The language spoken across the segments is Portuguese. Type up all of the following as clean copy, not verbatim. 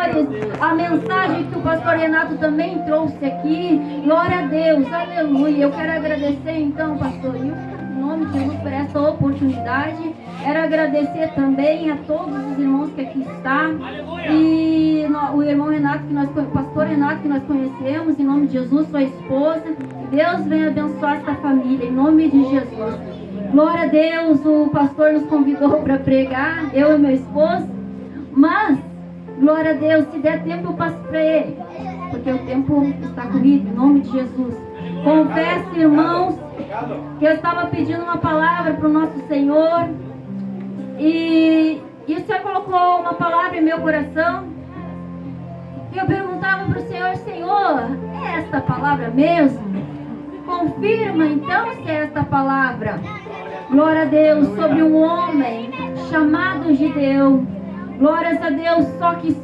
pastores, a mensagem que o pastor Renato também trouxe aqui. Glória a Deus, aleluia. Eu quero agradecer então, pastor Hilton, em nome de Jesus, por essa oportunidade. Quero agradecer também a todos os irmãos que aqui estão. E o irmão Renato, o pastor Renato, que nós conhecemos, em nome de Jesus, sua esposa. Que Deus venha abençoar essa família, em nome de Jesus. Glória a Deus, o pastor nos convidou para pregar, eu e meu esposo. Mas, glória a Deus, se der tempo eu passo para ele, porque o tempo está corrido, em nome de Jesus. Confesso, irmãos, que eu estava pedindo uma palavra para o nosso Senhor. E o Senhor colocou uma palavra em meu coração. E eu perguntava para o Senhor: Senhor, é esta palavra mesmo? Confirma então se é esta palavra. Glória a Deus, sobre um homem chamado Gideão. Glórias a Deus, só que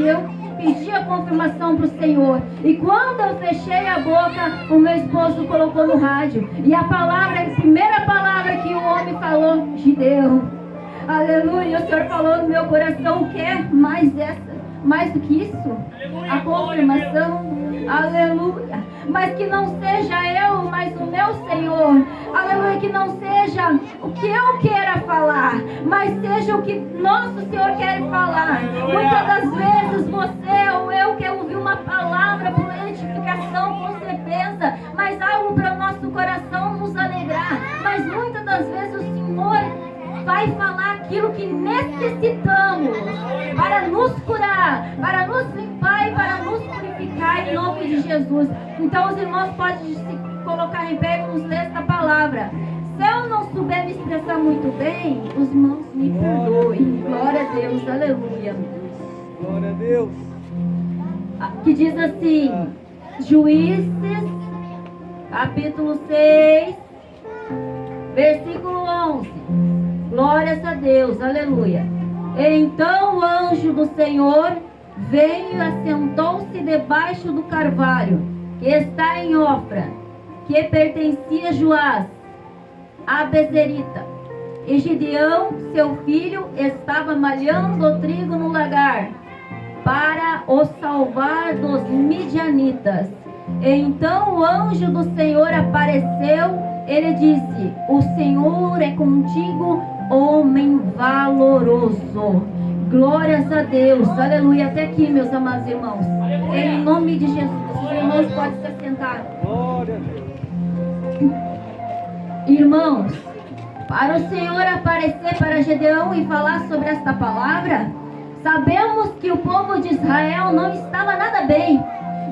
eu pedi a confirmação para o Senhor. E quando eu fechei a boca, o meu esposo colocou no rádio. E a primeira palavra que o homem falou: Gideão. Aleluia, o Senhor falou no meu coração: o que é mais do que isso? A confirmação. Aleluia. Mas que não seja eu, mas o meu Senhor. Aleluia, que não seja o que eu queira falar, mas seja o que nosso Senhor quer falar. Muitas das vezes você ou eu quer ouvir uma palavra por edificação, com certeza, mas algo para o nosso coração nos alegrar. Mas muitas das vezes o Senhor vai falar aquilo que necessitamos para nos curar, para nos limpar e para nos purificar, em nome de Jesus. Então os irmãos podem se colocar em pé e vamos ler esta palavra. Se eu não souber me expressar muito bem, os irmãos me perdoem. Glória a Deus, aleluia. Glória a Deus. Que diz assim, Juízes, capítulo 6, versículo 11. Glórias a Deus, aleluia. Então o anjo do Senhor veio e assentou-se debaixo do carvalho, que está em Ofra, que pertencia a Joás, a Bezerita. E Gideão, seu filho, estava malhando o trigo no lagar, para o salvar dos midianitas. Então o anjo do Senhor apareceu. Ele disse: o Senhor é contigo, homem valoroso. Glórias a Deus, aleluia. Até aqui, meus amados irmãos, em nome de Jesus. Os irmãos podem se assentar. Glória a Deus. Irmãos, para o Senhor aparecer para Gideão e falar sobre esta palavra, sabemos que o povo de Israel não estava nada bem.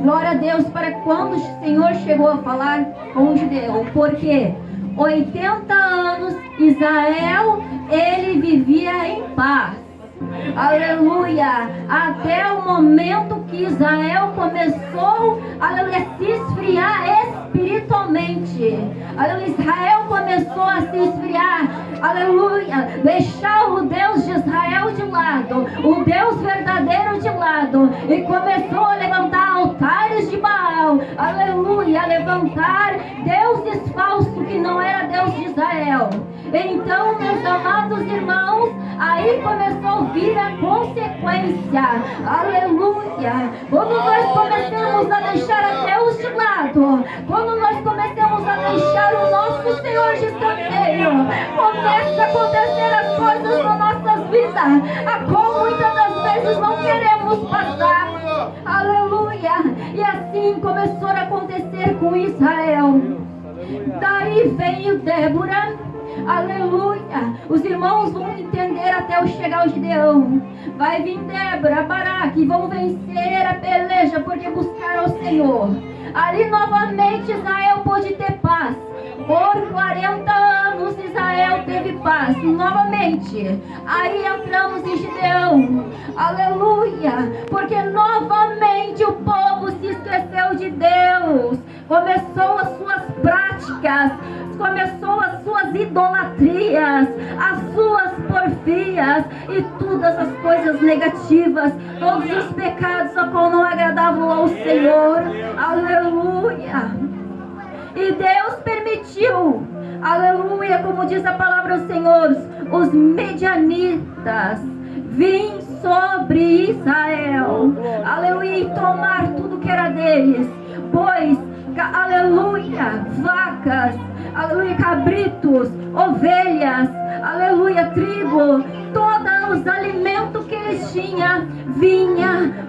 Glória a Deus, para quando o Senhor chegou a falar com Gideão, porque 80 anos Israel, ele vivia em paz. Aleluia, até o momento que Israel começou, aleluia, a se esfriar espiritualmente. Aleluia, Israel começou a se esfriar, aleluia, deixar o Deus de Israel de lado, o Deus verdadeiro de lado, e começou a levantar altares de Baal, aleluia, a levantar deuses falsos que não era Deus de Israel. Então, meus amados irmãos, aí começou a vir a consequência, aleluia. Quando nós começamos a deixar a Deus de lado, quando nós começamos a deixar o nosso Senhor de escanteio, começa a acontecer as coisas na nossa vida, a qual muitas das vezes não queremos passar, aleluia. E assim começou a acontecer com Israel. Daí veio Débora, aleluia. Os irmãos vão entender até eu chegar ao Gideão. Vai vir Débora, Baraque, e vão vencer a peleja, porque buscaram o Senhor. Ali novamente Israel pôde ter paz. Por 40 anos Israel teve paz novamente. Aí entramos em Gideão, aleluia, porque novamente o povo se esqueceu de Deus, começou as suas práticas, começou as suas idolatrias, as suas porfias e todas as coisas negativas, todos os pecados a qual não agradavam ao Senhor, aleluia. E Deus permitiu, aleluia, como diz a palavra do Senhor, os medianitas vêm sobre Israel, aleluia, e tomar tudo que era deles, pois, aleluia, vacas, aleluia, cabritos, ovelhas, aleluia, trigo, todos os alimentos que eles tinham, vinha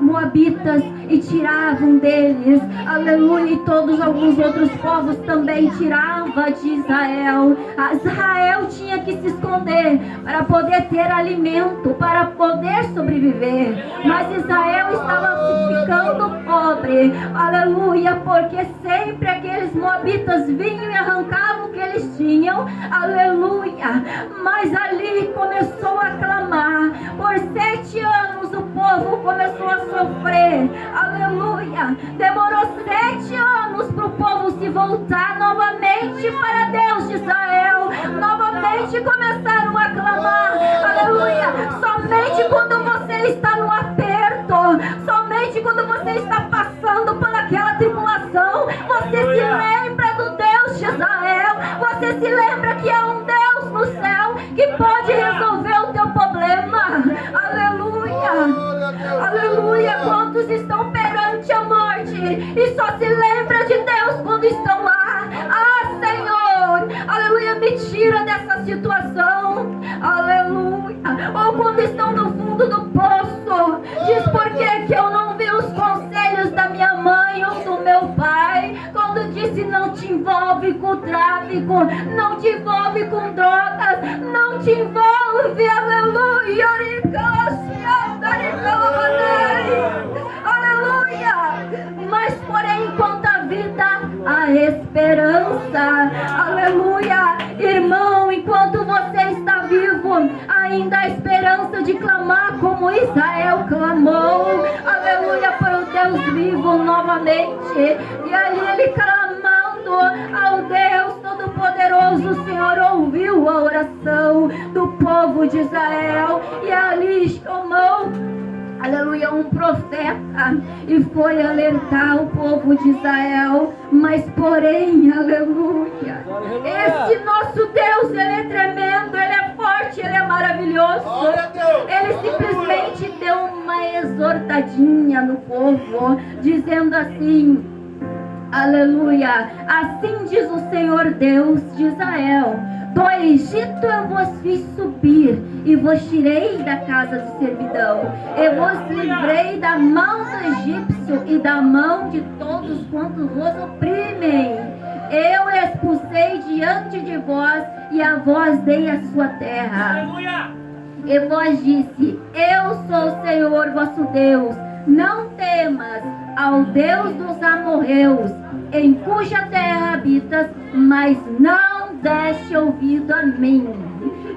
moabitas e tiravam deles, aleluia, e todos alguns outros povos também tiravam de Israel. Israel tinha que se esconder para poder ter alimento, para poder sobreviver, mas Israel estava ficando pobre, aleluia, porque sempre aqueles moabitas vinham e arrancavam o que eles tinham, aleluia, mas ali começou a clamar. Por 7 anos o povo começou a sofrer, aleluia, demorou 7 anos para o povo se voltar novamente para Deus de Israel, novamente começaram a clamar, aleluia. Somente quando você está no aperto, somente quando você está passando por aquela tribulação, você se lembra do Deus de Israel, você se lembra que há um Deus no céu que pode resolver o teu problema, aleluia, aleluia. Quantos estão perante a morte e só se lembra de Deus quando estão lá? Ah, Senhor, aleluia, me tira dessa situação, aleluia. Ou quando estão no fundo do poço, diz: por que eu não vi os conselhos da minha mãe ou do meu pai, quando disse: não te envolve com tráfico, não te envolve com drogas, não te envolve, aleluia, aleluia. Mas porém, enquanto a vida, a esperança, aleluia, irmão, enquanto você está vivo, ainda há esperança de clamar como Israel clamou, aleluia, para o Deus vivo novamente. E ali ele clamando ao Deus Todo-Poderoso, o Senhor ouviu a oração do povo de Israel e ali chamou, aleluia, um profeta e foi alertar o povo de Israel. Mas porém, aleluia, esse nosso Deus, ele é tremendo, ele é forte, ele é maravilhoso. Ele simplesmente deu uma exortadinha no povo, dizendo assim, aleluia: assim diz o Senhor Deus de Israel: do Egito eu vos fiz subir e vos tirei da casa de servidão, eu vos livrei da mão do egípcio e da mão de todos quantos vos oprimem. Eu expulsei diante de vós e a vós dei a sua terra. E vós disse: eu sou o Senhor vosso Deus. Não temas ao Deus dos amorreus, em cuja terra habitas, mas não deste ouvido a mim.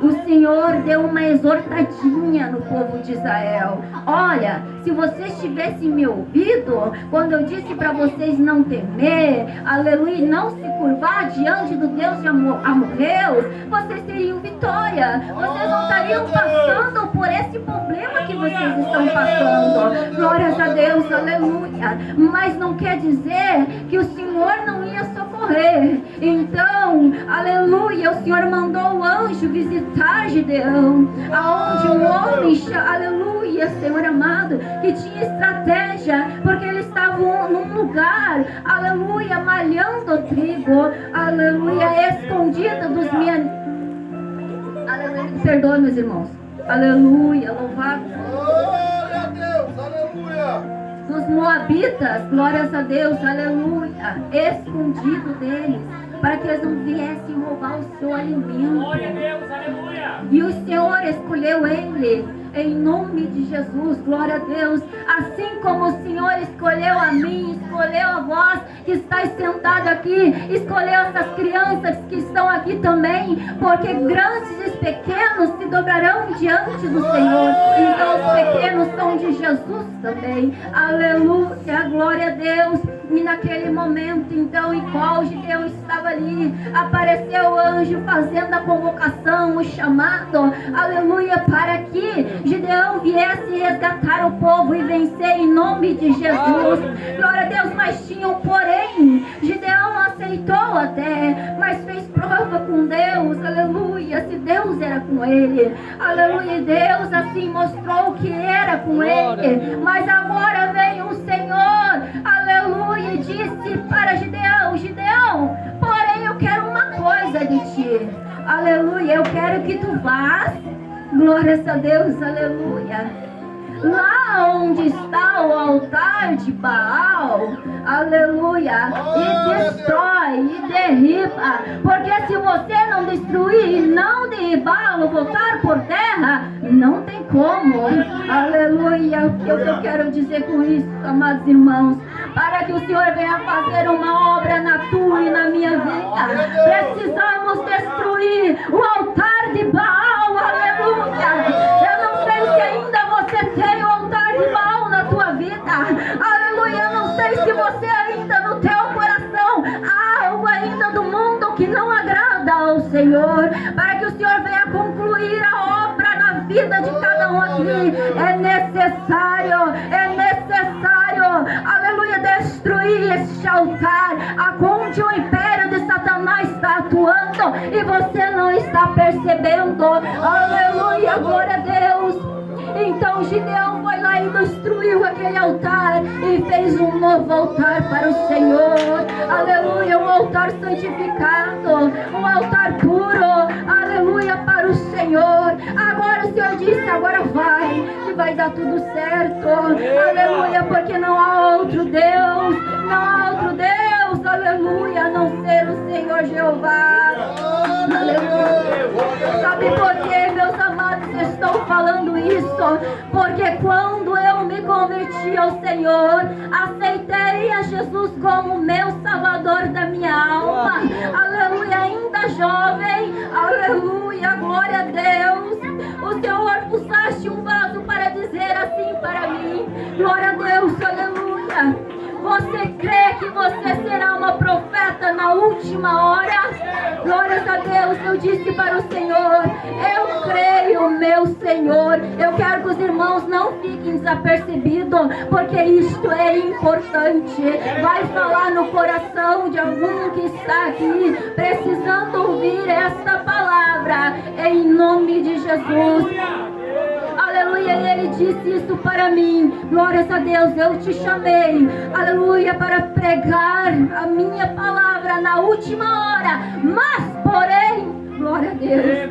O Senhor deu uma exortadinha no povo de Israel. Olha, se vocês tivessem me ouvido quando eu disse para vocês não temer, aleluia, não se curvar diante do Deus de amorreus, vocês teriam vitória. Vocês não estariam passando por esse problema que vocês estão passando. Glórias a Deus, aleluia. Mas não quer dizer que o Senhor não ia socorrer. Então, aleluia, o Senhor mandou o anjo visitar Gideão, aonde um homem, aleluia, Senhor amado, que tinha estratégia, porque eles estavam num lugar, aleluia, malhando o trigo, aleluia, escondido dos minha, aleluia, perdoe meus irmãos, aleluia, louvado, glória a Deus, aleluia. Dos moabitas, glórias a Deus, aleluia, escondido deles, para que eles não viessem roubar o seu alimento. Glória a Deus, aleluia. E o Senhor escolheu ele, em nome de Jesus, glória a Deus. Assim como o Senhor escolheu a mim, escolheu a vós que estáis sentado aqui, escolheu essas crianças que estão aqui também, porque grandes e pequenos se dobrarão diante do Senhor. Então os pequenos são de Jesus também, aleluia, glória a Deus. E naquele momento, então, igual Gideão estava ali, apareceu o anjo fazendo a convocação, o chamado, aleluia, para que Gideão viesse resgatar o povo e vencer em nome de Jesus. Glória a Deus. Mas tinha um porém. Gideão aceitou até, mas fez prova estava com Deus, aleluia, se Deus era com ele, aleluia, Deus assim mostrou que era com ele, mas agora veio o Senhor, aleluia, e disse para Gideão: Gideão, porém eu quero uma coisa de ti, aleluia, eu quero que tu vás, glórias a Deus, aleluia, lá onde está o altar de Baal, aleluia, e destrói, e derriba, porque se você não destruir e não derribar ou botar por terra, não tem como, aleluia. O que eu quero dizer com isso, amados irmãos? Para que o Senhor venha fazer uma obra na tua e na minha vida, precisamos destruir o altar de Baal, aleluia. Eu não sei se ainda você tem o altar de Baal na tua vida, aleluia. Eu não sei se você ainda no teu coração há algo ainda do mundo que não agrada ao Senhor, para que o Senhor venha concluir a obra na vida de cada um aqui. É necessário, aleluia, destruir este altar, aonde o império de Satanás está atuando e você não está percebendo, aleluia, glória a Deus. Então Gideão foi lá e destruiu aquele altar e fez um novo altar para o Senhor, aleluia, um altar santificado, um altar puro, aleluia, para o Senhor. Agora o Senhor disse: agora vai, que vai dar tudo certo, aleluia, porque não há outro Deus, aleluia, a não ser o Senhor Jeová, aleluia. Sabe por quê, meus amados, estou falando isso? Porque quando eu me converti ao Senhor, aceitei a Jesus como meu Salvador da minha alma, aleluia, ainda jovem, aleluia, glória a Deus. O Senhor usaste um vaso para dizer assim para mim, glória a Deus, aleluia. Você crê que você será uma profeta na última hora? Glórias a Deus. Eu disse para o Senhor: eu creio, meu Senhor. Eu quero que os irmãos não fiquem desapercebidos, porque isto é importante. Vai falar no coração de algum que está aqui precisando ouvir esta palavra, em nome de Jesus. Aleluia, e ele disse isso para mim, glórias a Deus. Eu te chamei, aleluia, para pregar a minha palavra na última hora, mas porém, glória a Deus,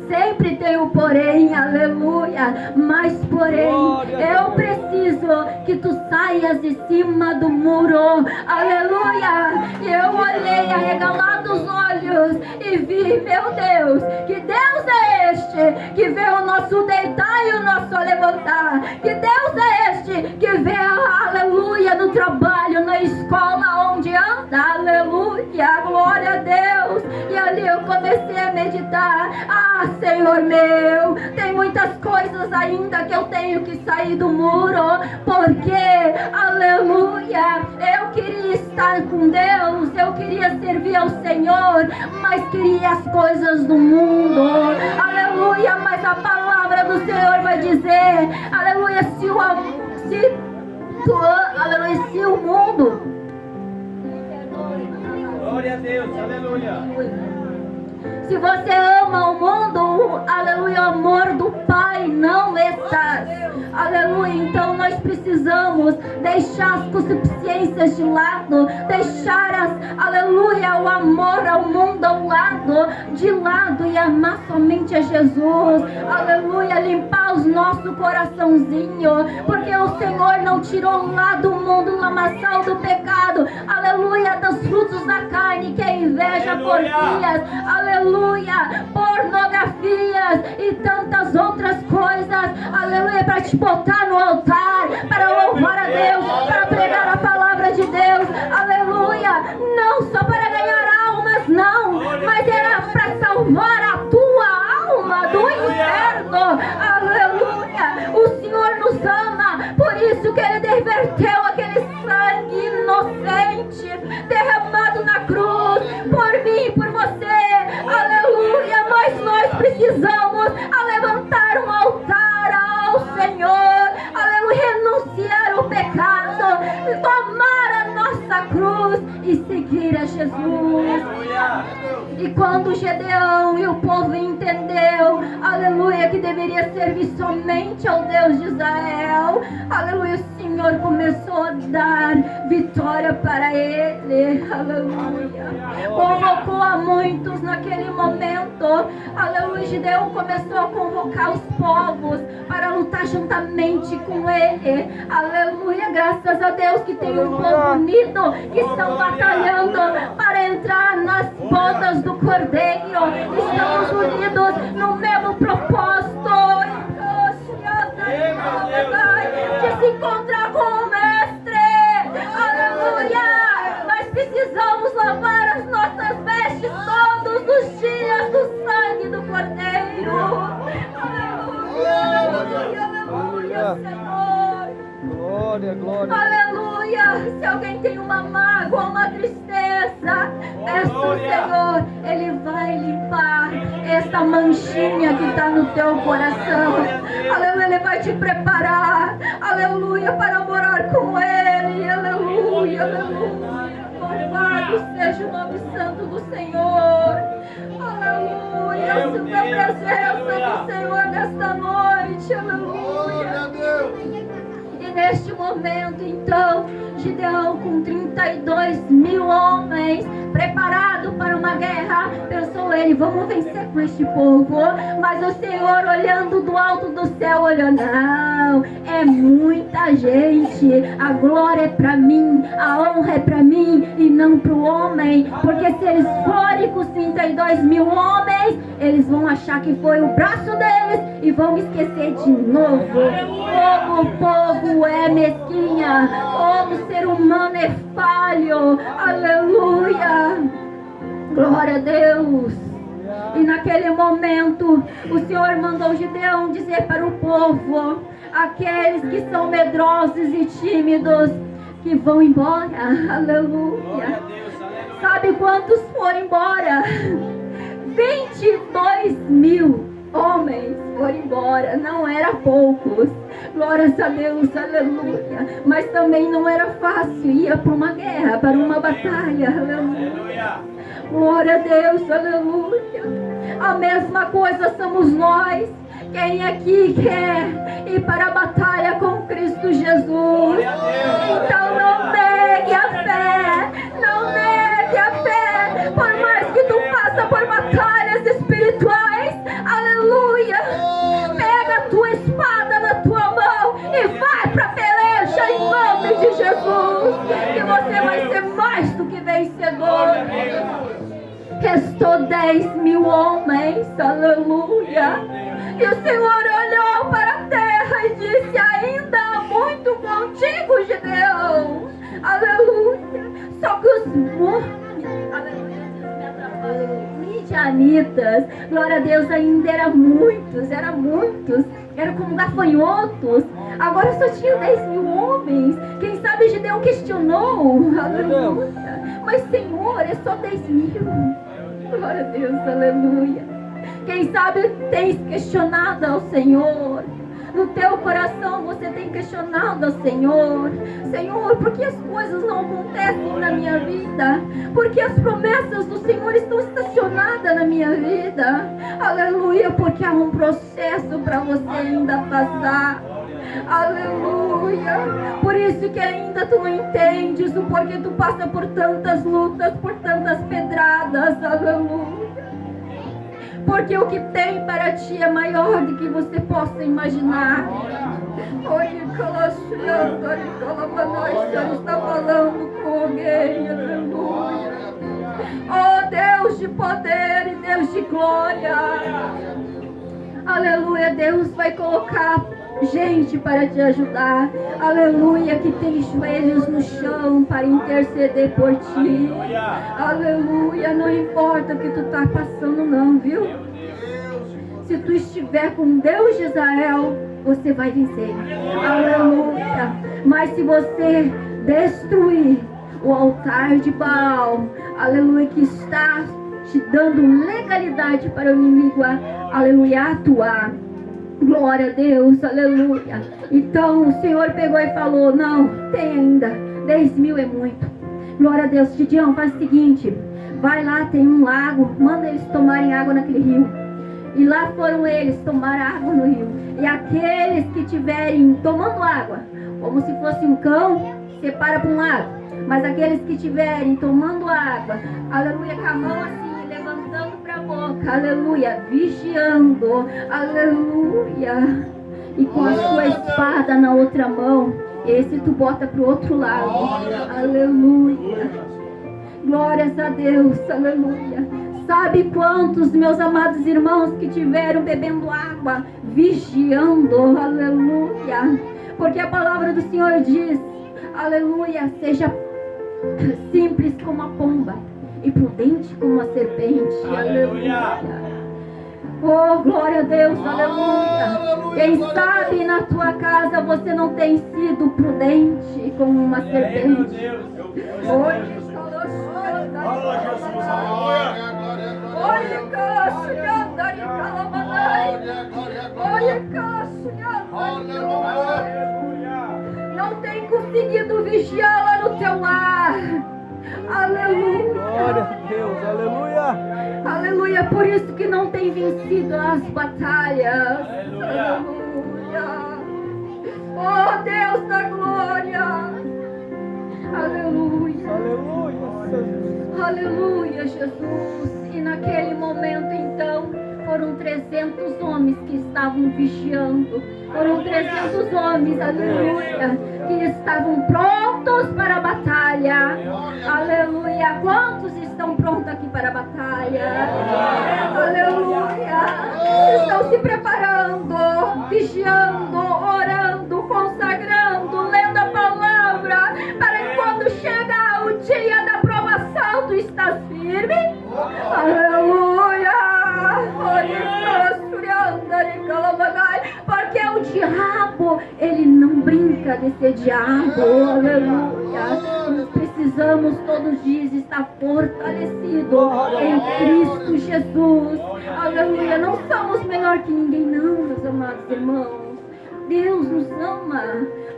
sempre tem o porém, aleluia, mas porém, eu preciso que tu saias de cima do muro, aleluia. E eu olhei arregalado os olhos e vi, meu Deus, que Deus é este que vê o nosso deitar e o nosso levantar, que Deus é este que vê, aleluia, no trabalho, na escola onde anda, aleluia, glória a Deus. E ali eu comecei a meditar: ah, Senhor meu, tem muitas coisas ainda que eu tenho que sair do muro, porque, aleluia, eu queria estar com Deus, eu queria servir ao Senhor, mas queria as coisas do mundo, aleluia. Mas a palavra do Senhor vai dizer, aleluia, se o mundo, glória a Deus, aleluia. Se você ama o mundo, aleluia, o amor do Pai não está, aleluia. Então nós precisamos deixar as concupiscências de lado, deixar aleluia, o amor ao mundo de lado e amar somente a Jesus, aleluia, limpar os nossos coraçãozinhos, porque o Senhor não tirou lá do mundo o lamaçal do pecado, aleluia, dos frutos da carne, que é inveja, porfias, aleluia, pornografias e tantas outras coisas, aleluia, para te botar no altar, para louvar a Deus, para pregar a palavra de Deus, aleluia, não só para ganhar almas, não, mas era para salvar a tua alma do inferno, aleluia. O Senhor nos ama, por isso que Ele derverteu aquele sangue inocente derramado na cruz, por mim e por você, aleluia. Mas nós precisamos levantar um altar ao Senhor, aleluia, renunciar o pecado, tomar a nossa cruz e seguir Jesus. Aleluia. E quando Gedeão e o povo entendeu, aleluia, que deveria servir somente ao Deus de Israel, aleluia, o Senhor começou a dar vitória para ele, aleluia. Convocou a muitos naquele momento, aleluia. Gedeão começou a convocar os povos para lutar juntamente com ele, aleluia. Graças a Deus que tem um povo unido, que estão batalhando para entrar nas bodas do Cordeiro. Estamos unidos no mesmo propósito de se encontrar com o Mestre. Aleluia! Nós precisamos lavar as nossas vestes todos os dias do sangue do Cordeiro. Aleluia, aleluia, Senhor. Glória, glória. Aleluia! Se alguém tem uma mágoa, uma tristeza, peça ao Senhor, Ele vai limpar esta manchinha que está no teu coração. Aleluia! Ele vai te preparar, aleluia, para morar com Ele. Aleluia, aleluia. Louvado seja o nome santo do Senhor. Aleluia. Sinta a presença do Senhor nesta noite. Aleluia. E neste momento, então, Gideão, com 32.000 homens, preparado para uma guerra, pensou ele: vamos vencer com este povo. Mas o Senhor, olhando do alto do céu, olhou: não, é muita gente, a glória é para mim, a honra é para mim e não para o homem. Porque se eles forem com 32.000 homens, eles vão achar que foi o braço deles e vão esquecer de novo. Como o povo é mesquinha, como o ser humano é falho. Aleluia, glória a Deus. E naquele momento o Senhor mandou Gideão dizer para o povo, aqueles que são medrosos e tímidos, que vão embora. Aleluia. Sabe quantos foram embora? 22.000 homens foram embora. Não era poucos. Glórias a Deus, aleluia. Mas também não era fácil. Ia para uma guerra, para uma batalha. Aleluia. Glória a Deus, aleluia. A mesma coisa somos nós. Quem aqui quer ir para a batalha com Cristo Jesus? Então não negue a fé. Não negue a fé. Por mais que tu passa por batalhas espirituais, aleluia, pega a tua espada na tua mão e vai para a peleja em nome de Jesus, que você vai ser mais do que vencedor. Restou 10.000 homens, aleluia. E o Senhor olhou para a terra e disse: ainda há muito contigo, Gideão. Aleluia. Só que os midianitas, glória a Deus, ainda eram muitos. Eram como gafanhotos. Agora só tinha 10.000 homens. Quem sabe Gideão questionou. Aleluia. Mas Senhor, é só 10.000. Glória a Deus, aleluia. Quem sabe tens questionado ao Senhor. No teu coração você tem questionado ao Senhor: Senhor, por que as coisas não acontecem na minha vida? Por que as promessas do Senhor estão estacionadas na minha vida? Aleluia, porque há um processo para você ainda passar. Aleluia. Por isso que ainda tu não entendes o porquê tu passa por tantas lutas, por tantas pedradas. Aleluia. Porque o que tem para ti é maior do que você possa imaginar. O Senhor está falando com alguém. Aleluia. Oh Deus de poder e Deus de glória. Aleluia. Deus vai colocar gente para te ajudar. Aleluia. Que tem joelhos no chão para interceder por ti. Aleluia. Não importa o que tu está passando não, viu? Se tu estiver com Deus de Israel, você vai vencer. Aleluia. Mas se você destruir o altar de Baal, aleluia, que está te dando legalidade para o inimigo, aleluia, atuar. Glória a Deus, aleluia. Então o Senhor pegou e falou: não, tem ainda, 10.000 é muito. Glória a Deus. Gideão, faz o seguinte, vai lá, tem um lago, manda eles tomarem água naquele rio. E lá foram eles tomar água no rio. E aqueles que estiverem tomando água, como se fosse um cão, separa para um lado. Mas aqueles que estiverem tomando água, aleluia, com a mão assim, levantando para a boca, aleluia, vigiando, aleluia. E com a sua espada na outra mão, esse tu bota pro outro lado, aleluia. Glórias a Deus, aleluia. Sabe quantos, meus amados irmãos, que tiveram bebendo água, vigiando, aleluia. Porque a palavra do Senhor diz, aleluia, seja simples como a pomba e prudente como a serpente, aleluia. Oh, glória a Deus, aleluia. Quem sabe na tua casa você não tem sido prudente como uma serpente. Oi, Fala, Jesus, aleluia. Não tem conseguido vigiar lá no teu lar. Aleluia. Glória a Deus, aleluia. Aleluia, por isso que não tem vencido as batalhas. Aleluia. Oh, Deus da glória. Aleluia. Aleluia. Aleluia, Jesus. E naquele momento, então, foram 300 homens que estavam vigiando. Foram 300 homens, aleluia, que estavam prontos para a batalha. Aleluia. Quantos estão prontos aqui para a batalha? Aleluia. Estão se preparando, vigiando, orando, consagrando, lendo a palavra, para que quando chegar o dia da provação, tu estás firme. Aleluia. Porque o diabo, ele não brinca de ser diabo. Aleluia. Nós precisamos todos os dias estar fortalecidos em Cristo Jesus. Aleluia. Não somos melhor que ninguém, não, meus amados irmãos. Deus nos ama,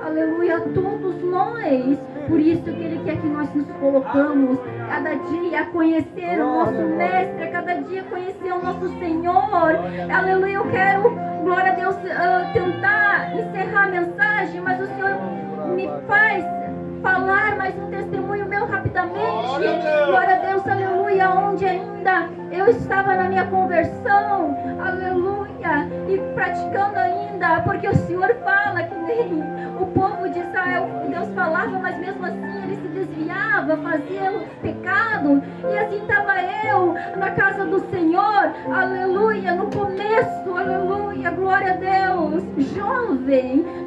aleluia, todos nós. Por isso que Ele quer que nós nos colocamos cada dia a conhecer o nosso Mestre, a cada dia conhecer o nosso Senhor. Aleluia, eu quero, glória a Deus, tentar encerrar a mensagem, mas o Senhor me faz falar mais um testemunho meu rapidamente. Glória a Deus, aleluia, onde ainda eu estava na minha conversão, aleluia, e praticando ainda, porque o Senhor fala que nem o povo de Israel, Deus falava, mas mesmo assim ele se desviava, fazia o pecado, e assim estava eu na casa do Senhor, aleluia, no começo, aleluia, glória a Deus,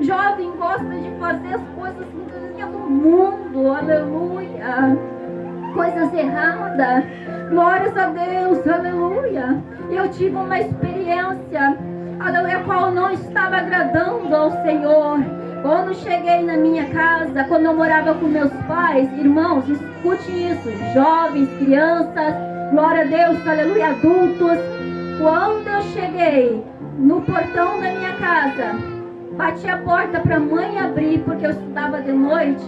jovem gosta de fazer as coisas do mundo, aleluia, coisas erradas, glórias a Deus, aleluia. Eu tive uma experiência, aleluia, qual não estava agradando ao Senhor. Quando cheguei na minha casa, quando eu morava com meus pais, irmãos, escute isso, jovens, crianças, glória a Deus, aleluia, adultos. Quando eu cheguei no portão da minha casa, bati a porta para a mãe abrir, porque eu estudava de noite.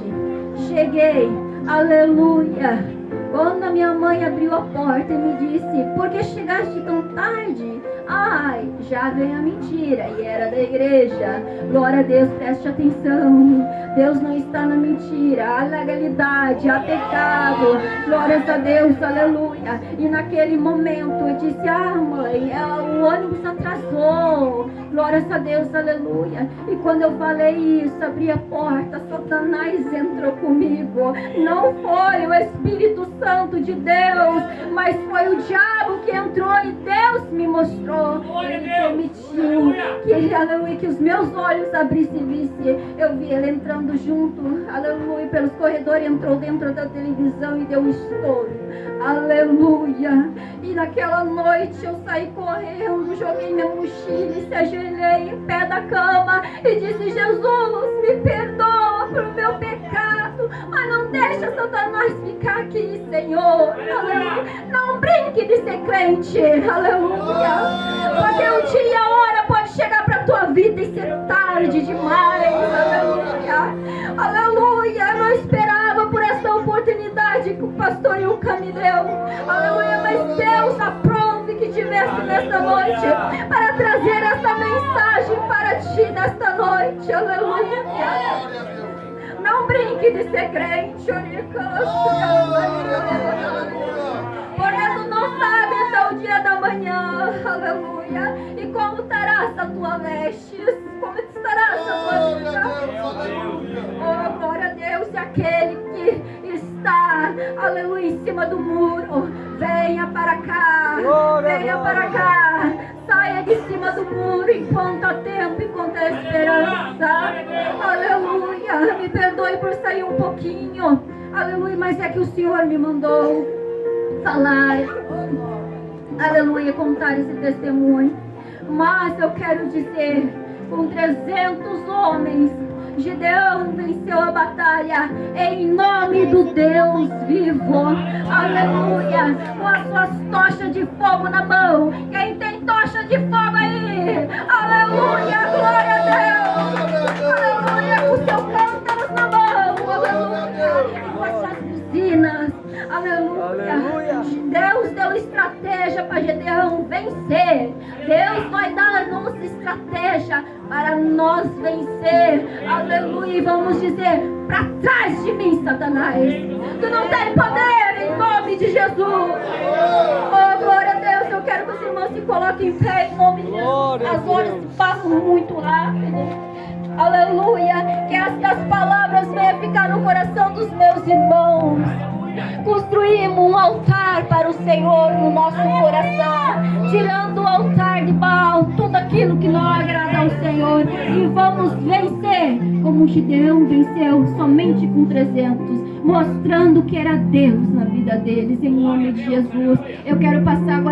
Cheguei, aleluia. Quando a minha mãe abriu a porta e me disse, por que chegaste tão tarde? Ai, já veio a mentira, e era da igreja. Glória a Deus, preste atenção. Deus não está na mentira, há legalidade, há pecado. Glórias a Deus, aleluia. E naquele momento eu disse, mãe, o ônibus atrasou. Glórias a Deus, aleluia. E quando eu falei isso, abri a porta, Satanás entrou comigo. Não foi o Espírito Santo de Deus, mas foi o diabo que entrou e Deus me mostrou. Ele permitiu que, aleluia, que os meus olhos abrissem e vissem. Eu vi ele entrando junto, aleluia, pelos corredores, entrou dentro da televisão e deu um estouro, aleluia. E naquela noite eu saí correndo, joguei minha mochila e se ajoelhei em pé da cama e disse, Jesus, me perdoa por meu pecado, mas não deixa Satanás ficar aqui, Senhor, aleluia. Não brinque de ser crente, aleluia, porque um dia a hora pode chegar para a tua vida e ser tarde demais, aleluia, aleluia. Eu não esperava por essa oportunidade nesta noite, para trazer essa mensagem para ti nesta noite. Aleluia. Não brinque de ser crente, porque tu não sabe até o dia da manhã, aleluia. E como estará essa tua veste? Como estará essa tua vida? Oh, glória a Deus. E aquele que está, aleluia, em cima do muro, venha para cá, venha para cá. Saia de cima do muro enquanto há tempo, enquanto há esperança. Aleluia. Me perdoe por sair um pouquinho. Aleluia, mas é que o Senhor me mandou falar. Aleluia, contar esse testemunho. Mas eu quero dizer, com 300 homens, Gideão venceu a batalha em nome do Deus vivo. Aleluia. Com as suas tochas de fogo na mão. Quem tem tocha de fogo aí? Aleluia. Glória a Deus. Aleluia. Com seu cântaro na mão. Aleluia. Com as suas buzinas. Aleluia. Deus deu estratégia para Gideão vencer. Deus vai dar-nos estratégia para nós vencer. Aleluia. E vamos dizer: para trás de mim, Satanás. Tu não tem poder em nome de Jesus. Oh, glória a Deus. Eu quero que os irmãos se coloquem em pé em nome de Jesus. As horas passam muito rápido. Aleluia. Que estas palavras venham ficar no coração dos meus irmãos. Construímos um altar para o Senhor no nosso coração, tirando o altar de Baal, tudo aquilo que não agrada ao Senhor, e vamos vencer como Gideão venceu, somente com 300, mostrando que era Deus na vida deles, em nome de Jesus. Eu quero passar agora